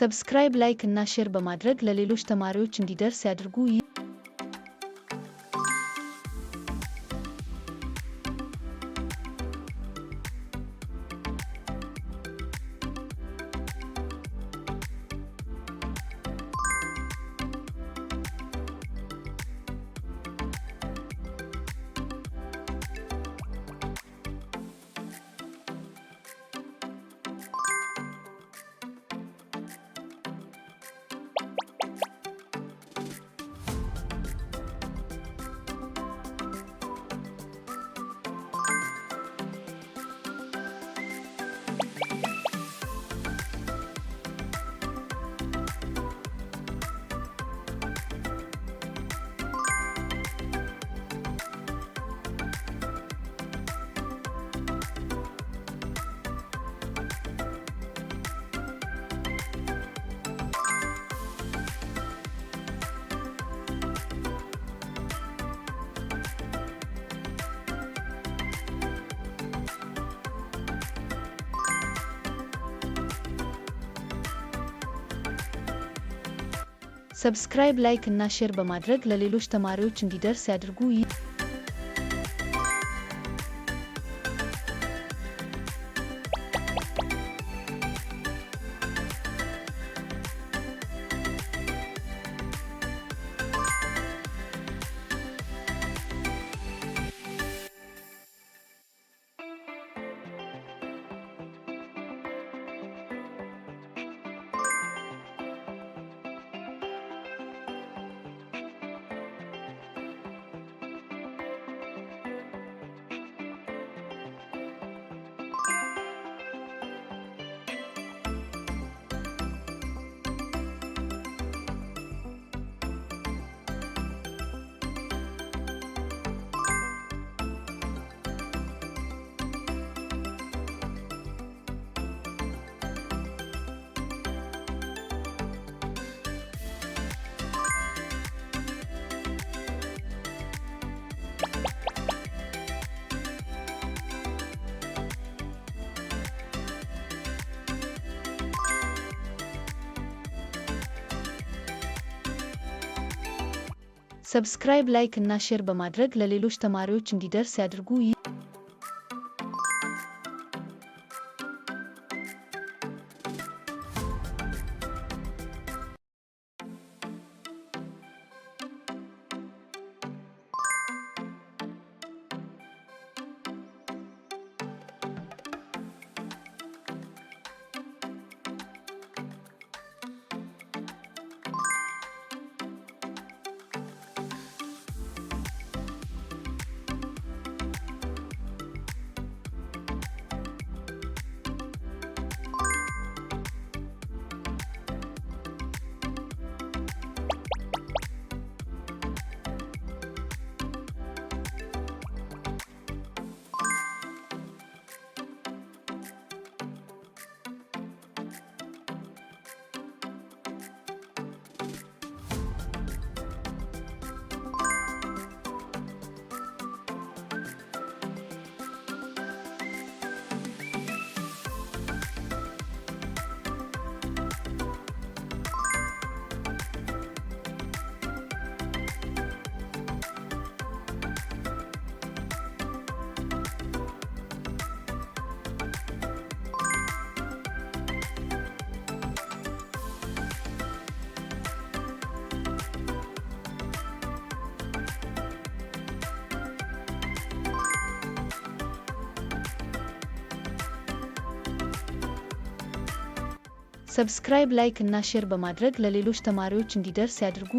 ሰብስክራይብ፣ ላይክ እና ሼር በማድረግ ለሌሎች ተማሪዎች እንዲደርስ ያድርጉ። ሰብስክራይብ፣ ላይክ እና ሼር በማድረግ ለሌሎች ተማሪዎች እንዲደርስ ያድርጉ። ሰብስክራይብ፣ ላይክ እና ሼር በማድረግ ለሌሎች ተማሪዎች እንዲደርስ ያድርጉ። ሰብስክራይብ፣ ላይክ እና ሼር በማድረግ ለሌሎች ተማሪዎች እንዲደርስ ያድርጉ።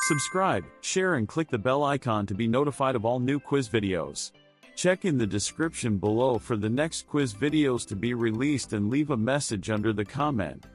Subscribe, share and click the bell icon to be notified of all new quiz videos. Check in the description below for the next quiz videos to be released and leave a message under the comment.